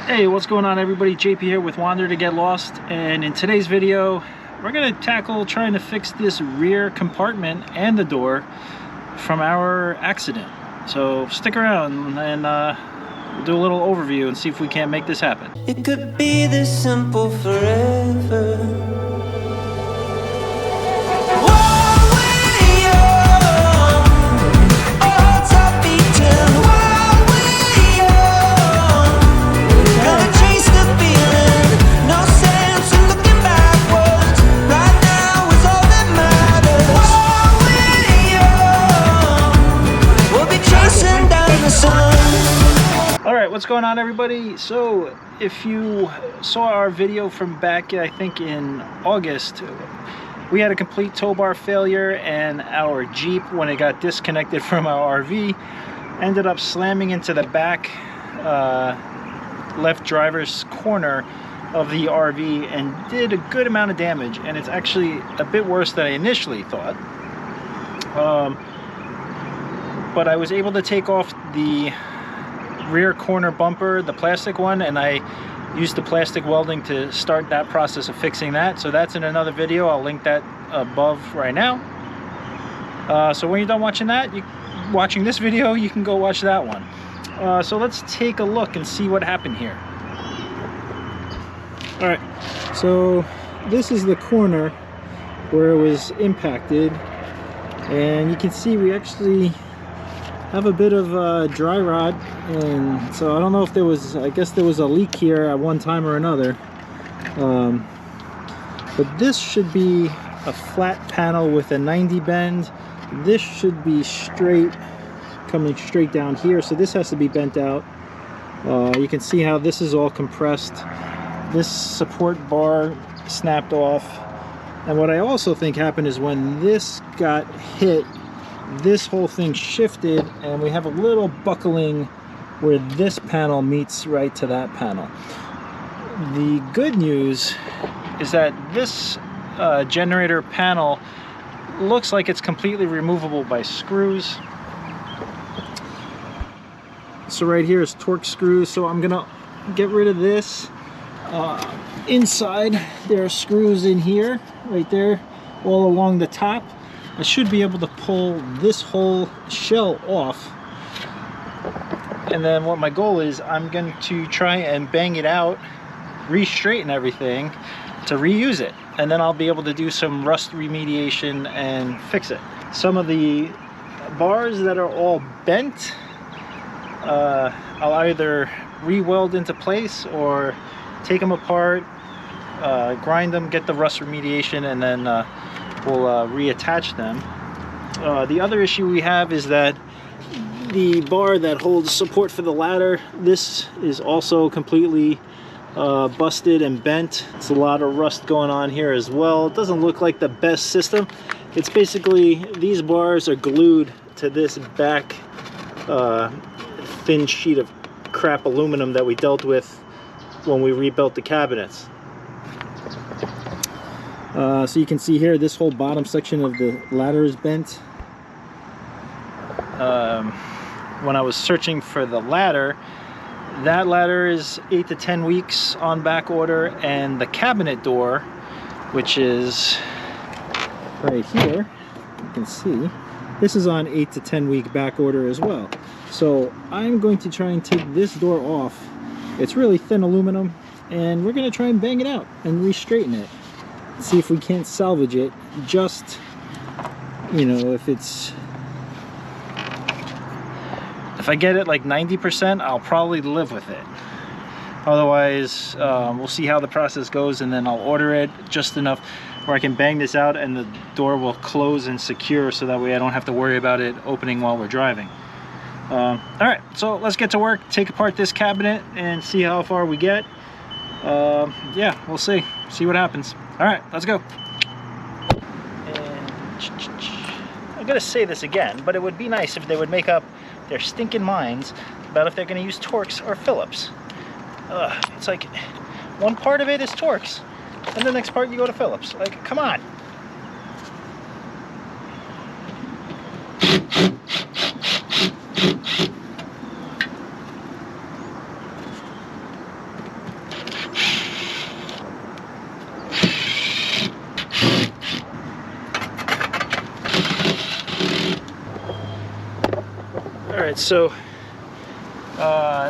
Hey, what's going on everybody? JP here with Wander to Get Lost, and in today's video we're going to tackle trying to fix this rear compartment and the door from our accident. So stick around and we'll do a little overview and see if we can't make this happen. It could be this simple forever. What's going on everybody? So if you saw our video from back I think in August, we had a complete tow bar failure and our Jeep, when it got disconnected from our RV, ended up slamming into the back left driver's corner of the RV and did a good amount of damage, and it's actually a bit worse than I initially thought. But I was able to take off the rear corner bumper, the plastic one, and I used the plastic welding to start that process of fixing that. So that's in another video. I'll link that above right now. So when you're done watching that, watching this video, you can go watch that one. So let's take a look and see what happened here. All right, so this is the corner where it was impacted, and you can see we actually have a bit of dry rot, and so I don't know if there was, I guess there was a leak here at one time or another, but this should be a flat panel with a 90 bend. This should be straight, coming straight down here, so this has to be bent out. You can see how this is all compressed. This support bar snapped off, and what I also think happened is when this got hit, this whole thing shifted and we have a little buckling where this panel meets right to that panel. The good news is that this generator panel looks like it's completely removable by screws. So right here is torque screws, so I'm gonna get rid of this. Inside there are screws in here, right there, all along the top. I should be able to pull this whole shell off, and then what my goal is, I'm going to try and bang it out, re-straighten everything to reuse it, and then I'll be able to do some rust remediation and fix it. Some of the bars that are all bent, I'll either re-weld into place or take them apart, grind them, get the rust remediation, and then we'll reattach them. The other issue we have is that the bar that holds support for the ladder, this is also completely busted and bent. It's a lot of rust going on here as well. It doesn't look like the best system. It's basically, these bars are glued to this back thin sheet of crap aluminum that we dealt with when we rebuilt the cabinets. So you can see here, this whole bottom section of the ladder is bent. When I was searching for the ladder, that ladder is 8 to 10 weeks on back order, and the cabinet door, which is right here, you can see, this is on 8 to 10 week back order as well. So I'm going to try and take this door off. It's really thin aluminum, and we're going to try and bang it out and re-straighten it. See if we can't salvage it. Just, you know, if I get it like 90%, I'll probably live with it. Otherwise, we'll see how the process goes, and then I'll order it just enough where I can bang this out and the door will close and secure, so that way I don't have to worry about it opening while we're driving. All right, so let's get to work, take apart this cabinet and see how far we get. Yeah, we'll see what happens. All right, let's go. And I'm gonna say this again, but it would be nice if they would make up their stinking minds about if they're gonna use Torx or Phillips. It's like one part of it is Torx, and the next part you go to Phillips. Like, come on. so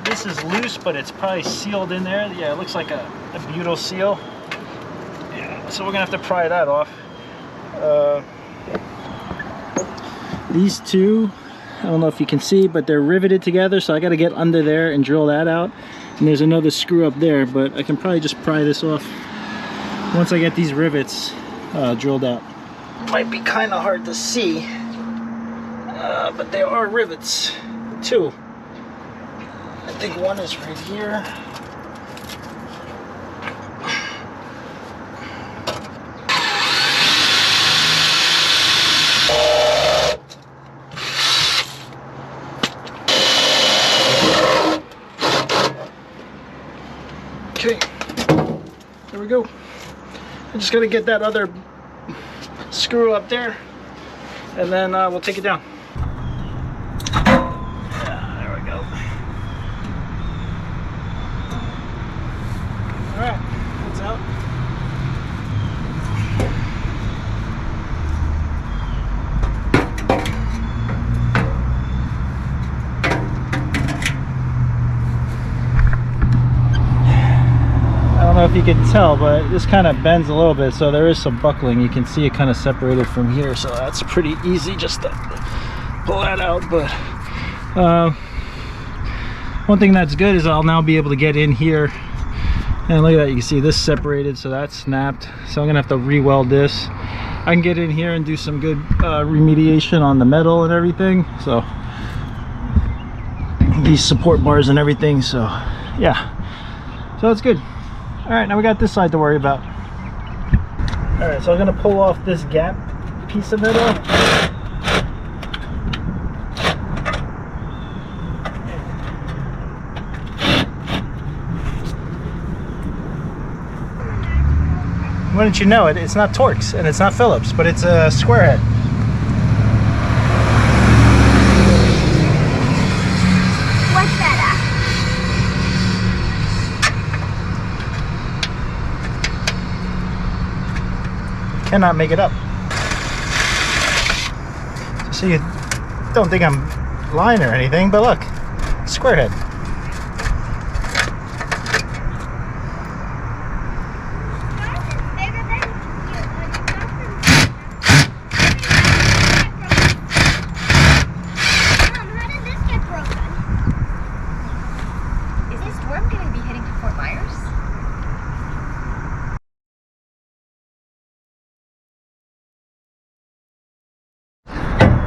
this is loose, but it's probably sealed in there. Yeah, it looks like a butyl seal. Yeah, so we're gonna have to pry that off. These two, I don't know if you can see, but they're riveted together, so I got to get under there and drill that out. And there's another screw up there, but I can probably just pry this off once I get these rivets drilled out. Might be kind of hard to see, but there are rivets, two. I think one is right here. Okay, there we go. I'm just gonna get that other screw up there, and then we'll take it down. Yeah, there we go. All right, that's out. I don't know if you can tell, but this kind of bends a little bit, so there is some buckling. You can see it kind of separated from here, so that's pretty easy just to pull that out. But one thing that's good is I'll now be able to get in here, and look at that, you can see this separated, so that's snapped. So I'm gonna have to re-weld this. I can get in here and do some good remediation on the metal and everything, so these support bars and everything. So yeah, so that's good. All right, now we got this side to worry about. All right, so I'm gonna pull off this gap piece of metal. Wouldn't you know it, it's not Torx and it's not Phillips, but it's a square head. What's that Cannot make it up. So you don't think I'm lying or anything, but look, square head.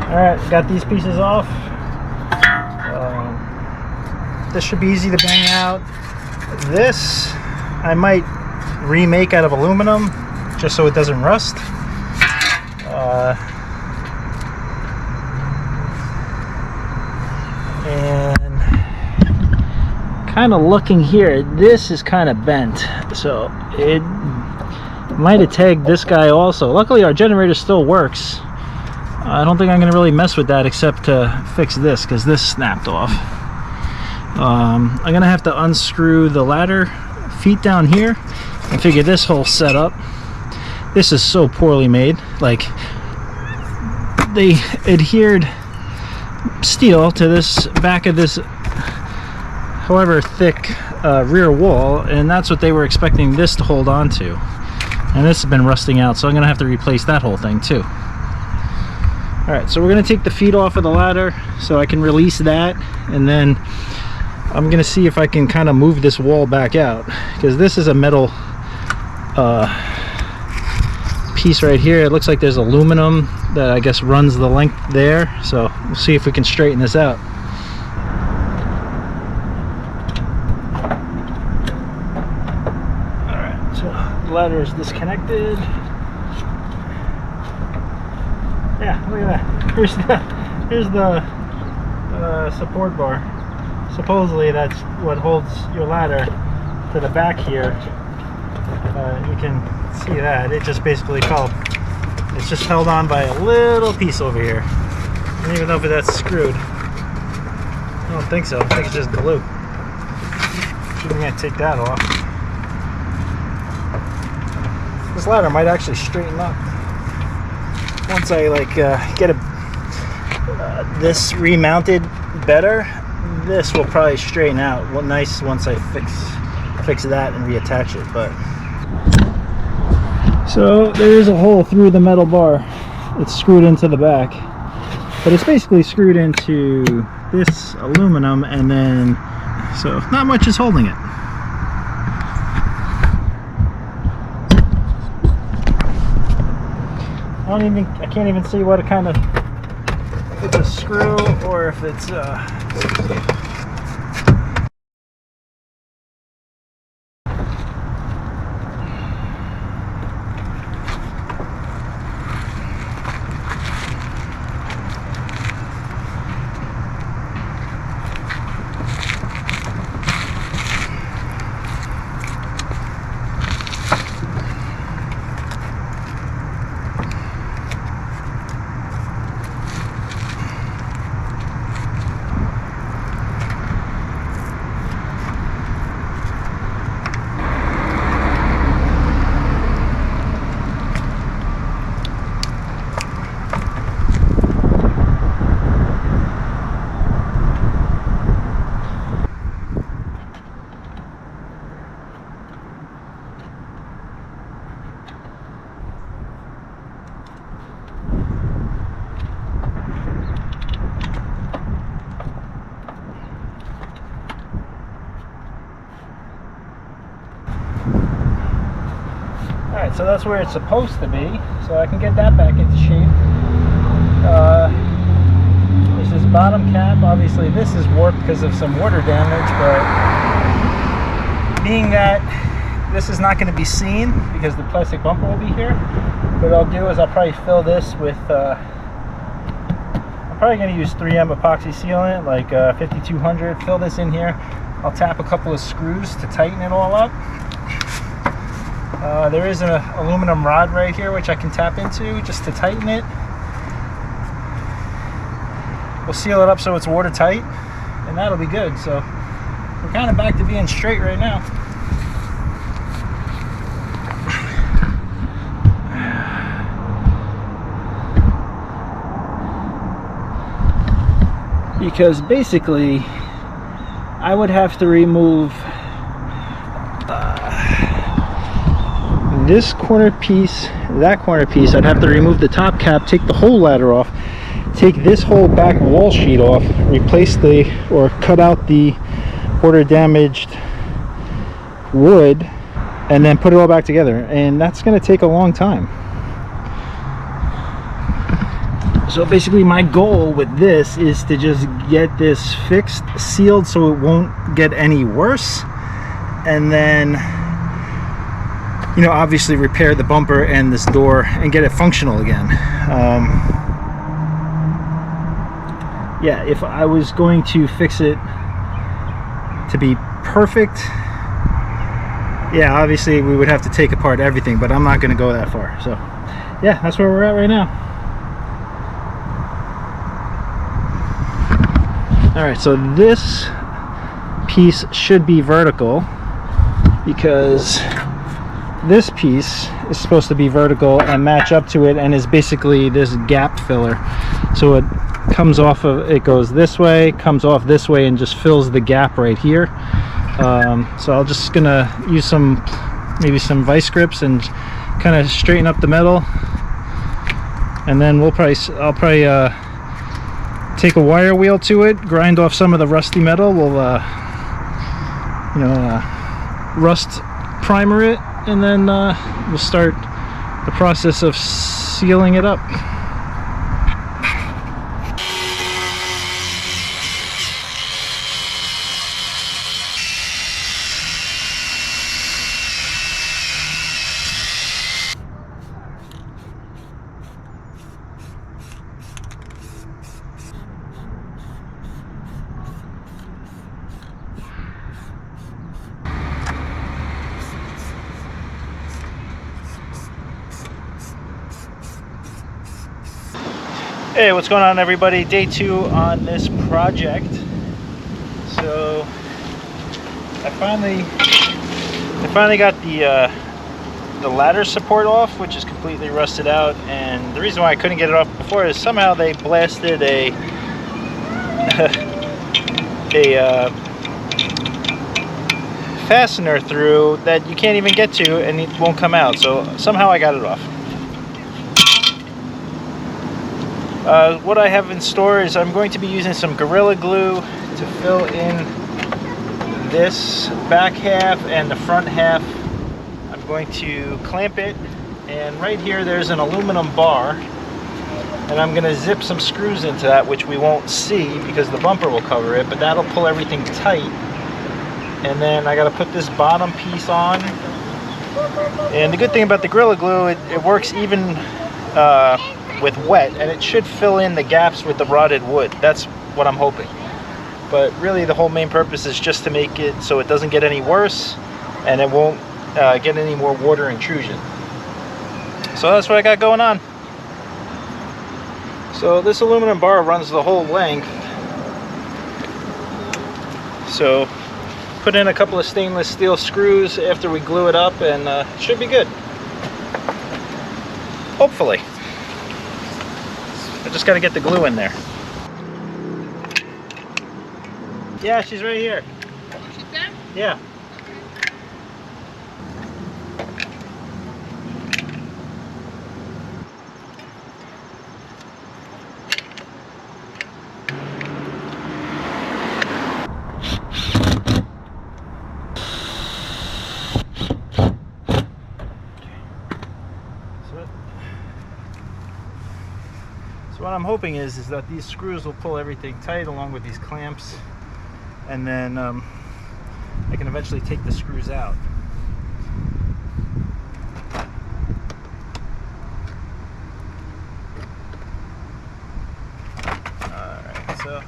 Alright, got these pieces off. This should be easy to bang out. This I might remake out of aluminum just so it doesn't rust. And kind of looking here, this is kind of bent, so it might have tagged this guy also. Luckily our generator still works. I don't think I'm going to really mess with that except to fix this, because this snapped off. I'm going to have to unscrew the ladder feet down here and figure this whole setup. This is so poorly made. Like, they adhered steel to this back of this however thick rear wall, and that's what they were expecting this to hold on to. And this has been rusting out, so I'm going to have to replace that whole thing too. Alright, so we're going to take the feet off of the ladder so I can release that, and then I'm going to see if I can kind of move this wall back out, because this is a metal piece right here. It looks like there's aluminum that I guess runs the length there, so we'll see if we can straighten this out. Alright, so the ladder is disconnected. Yeah, look at that. Here's the support bar. Supposedly that's what holds your ladder to the back here. You can see that it just basically fell. It's just held on by a little piece over here. I don't even know if that's screwed. I don't think so. I think it's just glue. I'm gonna take that off. This ladder might actually straighten up once I like get a this remounted better, this will probably straighten out nice once I fix that and reattach it. But so there is a hole through the metal bar. It's screwed into the back, but it's basically screwed into this aluminum, and then so not much is holding it. I can't even see what kind of, if it's a screw or if it's so that's where it's supposed to be, so I can get that back into shape. There's this bottom cap. Obviously this is warped because of some water damage, but being that this is not going to be seen because the plastic bumper will be here, what I'll do is I'll probably fill this with I'm probably going to use 3M epoxy sealant, like 5200. Fill this in here. I'll tap a couple of screws to tighten it all up. There is an aluminum rod right here which I can tap into just to tighten it. We'll seal it up so it's watertight, and that'll be good. So we're kind of back to being straight right now. Because basically I would have to remove this corner piece, that corner piece. I'd have to remove the top cap, take the whole ladder off, take this whole back wall sheet off, replace or cut out the water damaged wood, and then put it all back together, and that's going to take a long time. So basically my goal with this is to just get this fixed, sealed, so it won't get any worse, and then, you know, obviously repair the bumper and this door and get it functional again. Yeah, if I was going to fix it to be perfect, yeah, obviously we would have to take apart everything, but I'm not going to go that far. So yeah, that's where we're at right now. All right, so this piece should be vertical because this piece is supposed to be vertical and match up to it, and is basically this gap filler. So it comes off of, it goes this way, comes off this way, and just fills the gap right here. So I'm just gonna use maybe some vice grips and kind of straighten up the metal, and then I'll probably take a wire wheel to it, grind off some of the rusty metal. We'll rust primer it, and then we'll start the process of sealing it up. Hey, what's going on, everybody? Day 2 on this project. So I finally got the ladder support off, which is completely rusted out, and the reason why I couldn't get it off before is somehow they blasted a a fastener through that you can't even get to, and it won't come out. So somehow I got it off. What I have in store is I'm going to be using some Gorilla Glue to fill in this back half and the front half. I'm going to clamp it, and right here there's an aluminum bar, and I'm going to zip some screws into that, which we won't see because the bumper will cover it, but that'll pull everything tight. And then I got to put this bottom piece on, and the good thing about the Gorilla Glue, it works even with wet, and it should fill in the gaps with the rotted wood. That's what I'm hoping. But really the whole main purpose is just to make it so it doesn't get any worse and it won't get any more water intrusion. So that's what I got going on. So this aluminum bar runs the whole length. So put in a couple of stainless steel screws after we glue it up, and it should be good. Hopefully. I just got to get the glue in there. Yeah, she's right here. She's there? Yeah. So what I'm hoping is that these screws will pull everything tight along with these clamps, and then I can eventually take the screws out. Alright, so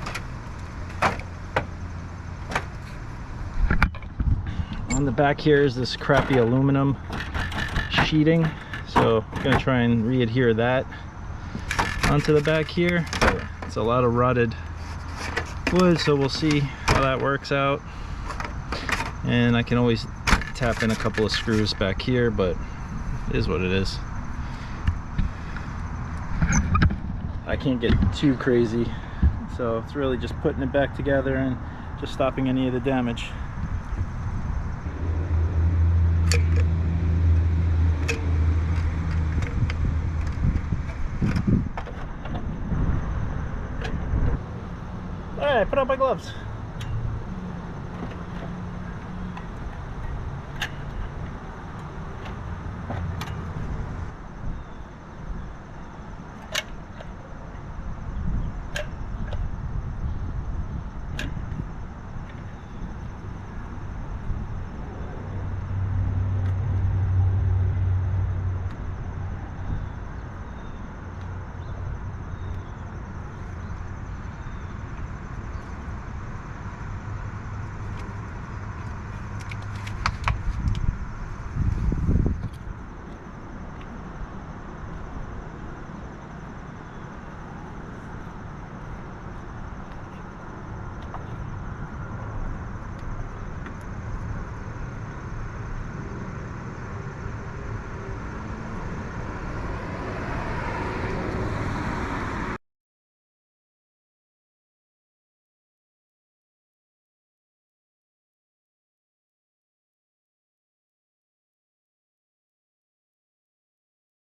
on the back here is this crappy aluminum sheeting, so I'm going to try and re-adhere that onto the back here. It's a lot of rotted wood, so we'll see how that works out. And I can always tap in a couple of screws back here, but it is what it is. I can't get too crazy, so it's really just putting it back together and just stopping any of the damage. Alright, put on my gloves.